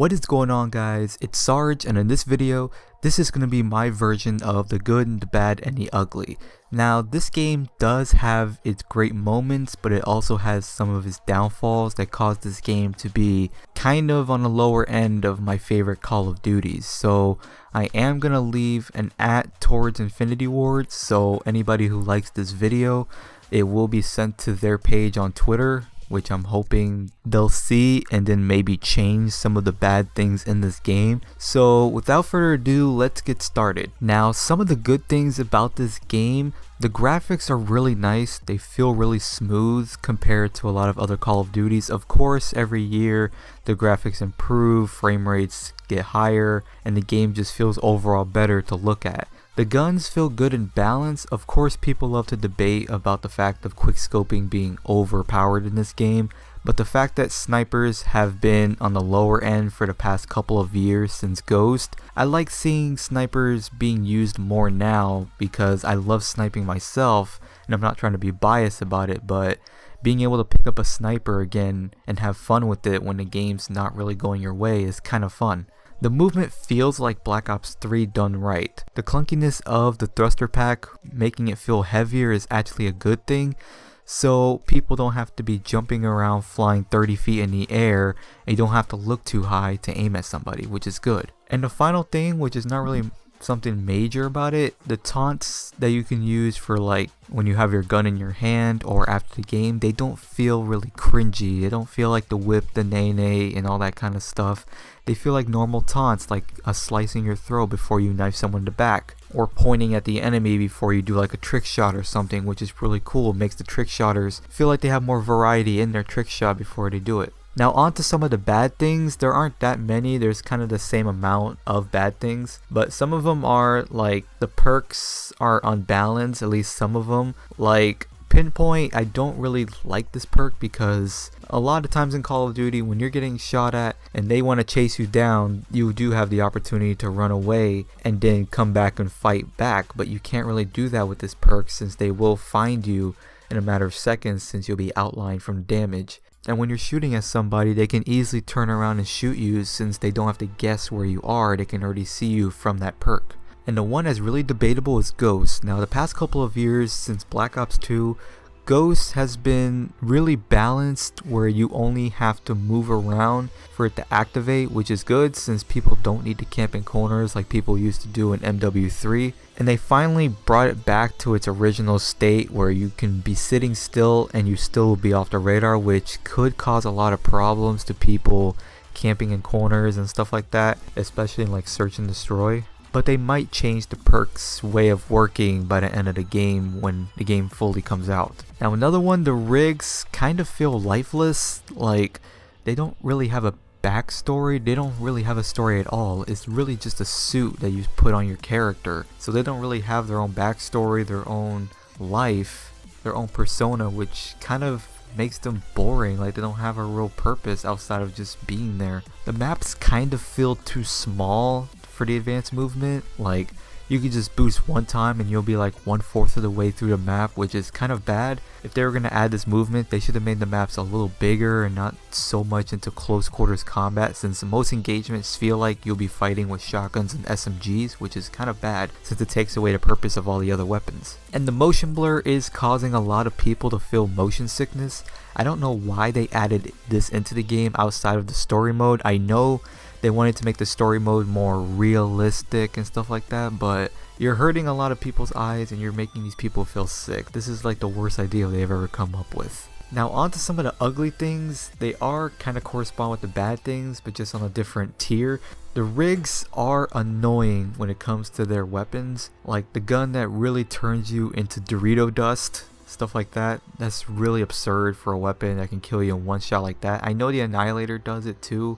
What is going on, guys? It's Sarge, and in this video, this is going to be my version of the good and the bad and the ugly. Now, this game does have its great moments, but it also has some of its downfalls that cause this game to be kind of on the lower end of my favorite Call of Duties. So I am going to leave an towards Infinity Ward, so anybody who likes this video, it will be sent to their page on Twitter, which I'm hoping they'll see and then maybe change some of the bad things in this game. So without further ado, let's get started. Now, some of the good things about this game, the graphics are really nice. They feel really smooth compared to a lot of other Call of Duties. Of course, every year the graphics improve, frame rates get higher, and the game just feels overall better to look at. The guns feel good and balanced. Of course, people love to debate about the fact of quickscoping being overpowered in this game, but the fact that snipers have been on the lower end for the past couple of years since Ghost, I like seeing snipers being used more now because I love sniping myself, and I'm not trying to be biased about it, but being able to pick up a sniper again and have fun with it when the game's not really going your way is kind of fun. The movement feels like Black Ops 3 done right. The clunkiness of the thruster pack making it feel heavier is actually a good thing, so people don't have to be jumping around flying 30 feet in the air, and you don't have to look too high to aim at somebody, which is good. And the final thing, which is not really something major about it, the taunts that you can use for like when you have your gun in your hand or after the game, they don't feel really cringy. They don't feel like the whip, the nay and all that kind of stuff. They feel like normal taunts, like a slicing your throat before you knife someone in the back, or pointing at the enemy before you do like a trick shot or something, which is really cool. It makes the trick shotters feel like they have more variety in their trick shot before they do it. Now on to some of the bad things. There aren't that many. There's kind of the same amount of bad things, but some of them are like the perks are unbalanced, at least some of them. Like Pinpoint, I don't really like this perk because a lot of times in Call of Duty when you're getting shot at and they want to chase you down, you do have the opportunity to run away and then come back and fight back, but you can't really do that with this perk since they will find you in a matter of seconds since you'll be outlined from damage. And when you're shooting at somebody, they can easily turn around and shoot you since they don't have to guess where you are. They can already see you from that perk. And the one that's really debatable is Ghost. Now the past couple of years since Black Ops 2, Ghost has been really balanced where you only have to move around for it to activate, which is good since people don't need to camp in corners like people used to do in MW3. And they finally brought it back to its original state where you can be sitting still and you still will be off the radar, which could cause a lot of problems to people camping in corners and stuff like that, especially in like search and destroy. But they might change the perks way of working by the end of the game when the game fully comes out. Now another one, the rigs kind of feel lifeless, like they don't really have a backstory. They don't really have a story at all. It's really just a suit that you put on your character. So they don't really have their own backstory, their own life, their own persona, which kind of makes them boring. Like they don't have a real purpose outside of just being there. The maps kind of feel too small for the advanced movement. Like you could just boost one time and you'll be like 1/4 of the way through the map, which is kind of bad. If they were going to add this movement, they should have made the maps a little bigger and not so much into close quarters combat, since most engagements feel like you'll be fighting with shotguns and SMGs, which is kind of bad since it takes away the purpose of all the other weapons. And the motion blur is causing a lot of people to feel motion sickness. I don't know why they added this into the game outside of the story mode. I know they wanted to make the story mode more realistic and stuff like that, but you're hurting a lot of people's eyes and you're making these people feel sick. This is like the worst idea they've ever come up with. Now on to some of the ugly things. They are kind of correspond with the bad things, but just on a different tier. The rigs are annoying when it comes to their weapons. Like the gun that really turns you into Dorito dust, stuff like that. That's really absurd for a weapon that can kill you in one shot like that. I know the Annihilator does it too,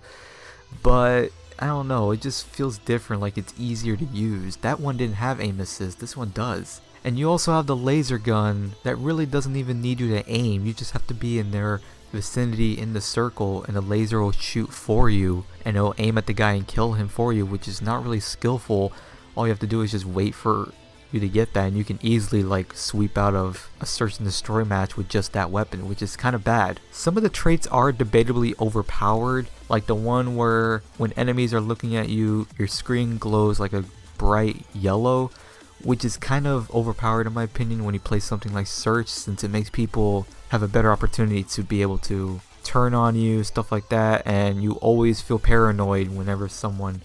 but I don't know, it just feels different, like it's easier to use. That one didn't have aim assist, this one does. And you also have the laser gun that really doesn't even need you to aim. You just have to be in their vicinity in the circle and the laser will shoot for you and it'll aim at the guy and kill him for you, which is not really skillful. All you have to do is just wait for you to get that, and you can easily like sweep out of a search and destroy match with just that weapon, which is kind of bad. Some of the traits are debatably overpowered, like the one where when enemies are looking at you, your screen glows like a bright yellow, which is kind of overpowered in my opinion when you play something like Search, since it makes people have a better opportunity to be able to turn on you, stuff like that, and you always feel paranoid whenever someone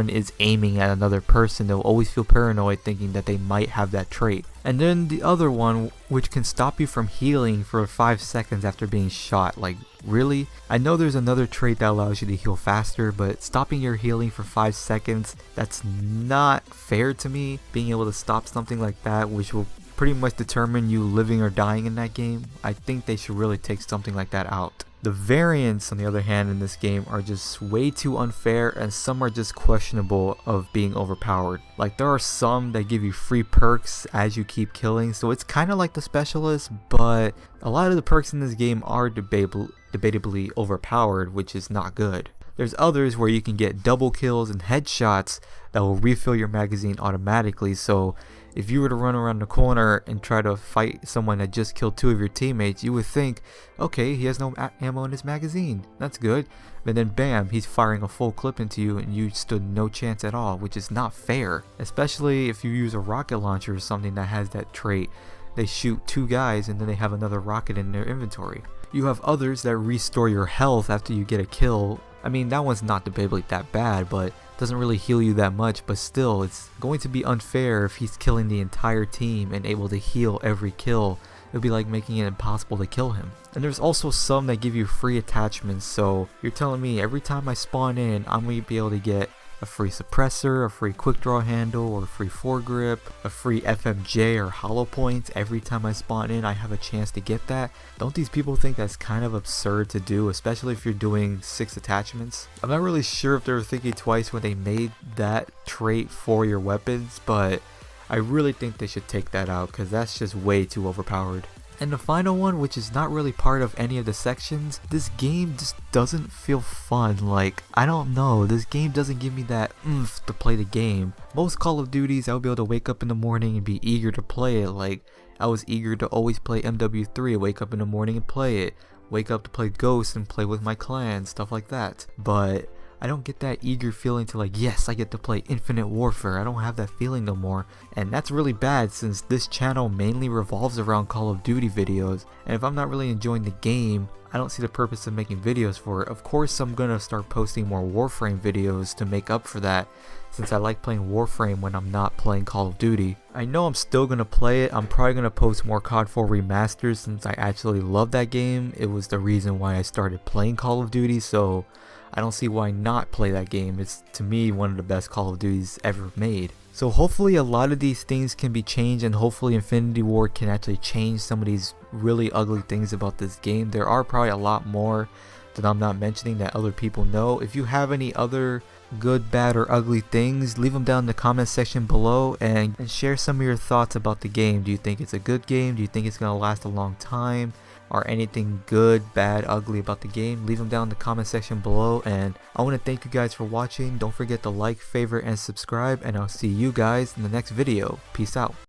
is aiming at another person. They'll always feel paranoid thinking that they might have that trait. And then the other one, which can stop you from healing for 5 seconds after being shot. Like, really? I know there's another trait that allows you to heal faster, but stopping your healing for 5 seconds, that's not fair to me. Being able to stop something like that, which will pretty much determine you living or dying in that game, I think they should really take something like that out. The variants, on the other hand, in this game are just way too unfair, and some are just questionable of being overpowered. Like, there are some that give you free perks as you keep killing, so it's kind of like the specialist, but a lot of the perks in this game are debatably overpowered, which is not good. There's others where you can get double kills and headshots that will refill your magazine automatically, so if you were to run around the corner and try to fight someone that just killed 2 of your teammates, you would think, okay, he has no ammo in his magazine, that's good. But then bam, he's firing a full clip into you and you stood no chance at all, which is not fair. Especially if you use a rocket launcher or something that has that trait. They shoot 2 guys and then they have another rocket in their inventory. You have others that restore your health after you get a kill. I mean, that one's not debatably that bad, but doesn't really heal you that much, but still, it's going to be unfair if he's killing the entire team and able to heal every kill. It would be like making it impossible to kill him. And there's also some that give you free attachments, so you're telling me every time I spawn in, I'm going to be able to get a free suppressor, a free quick draw handle, or a free foregrip, a free FMJ or hollow points. Every time I spawn in, I have a chance to get that. Don't these people think that's kind of absurd to do, especially if you're doing 6 attachments? I'm not really sure if they were thinking twice when they made that trait for your weapons, but I really think they should take that out because that's just way too overpowered. And the final one, which is not really part of any of the sections, this game just doesn't feel fun. Like, I don't know, this game doesn't give me that oomph to play the game. Most Call of Duties, I would be able to wake up in the morning and be eager to play it. Like, I was eager to always play MW3, wake up in the morning and play it. Wake up to play Ghost and play with my clan, stuff like that. But I don't get that eager feeling to like, yes, I get to play Infinite Warfare. I don't have that feeling no more. And that's really bad since this channel mainly revolves around Call of Duty videos. And if I'm not really enjoying the game, I don't see the purpose of making videos for it. Of course, I'm gonna start posting more Warframe videos to make up for that, since I like playing Warframe when I'm not playing Call of Duty. I know I'm still gonna play it. I'm probably gonna post more COD 4 remasters since I actually love that game. It was the reason why I started playing Call of Duty, so I don't see why not play that game. It's, to me, one of the best Call of Duties ever made. So hopefully a lot of these things can be changed, and hopefully Infinity Ward can actually change some of these really ugly things about this game. There are probably a lot more that I'm not mentioning that other people know. If you have any other good, bad, or ugly things, leave them down in the comment section below and share some of your thoughts about the game. Do you think it's a good game? Do you think it's going to last a long time? Or anything good, bad, ugly about the game? Leave them down in the comment section below. And I want to thank you guys for watching. Don't forget to like, favorite, and subscribe, and I'll see you guys in the next video. Peace out.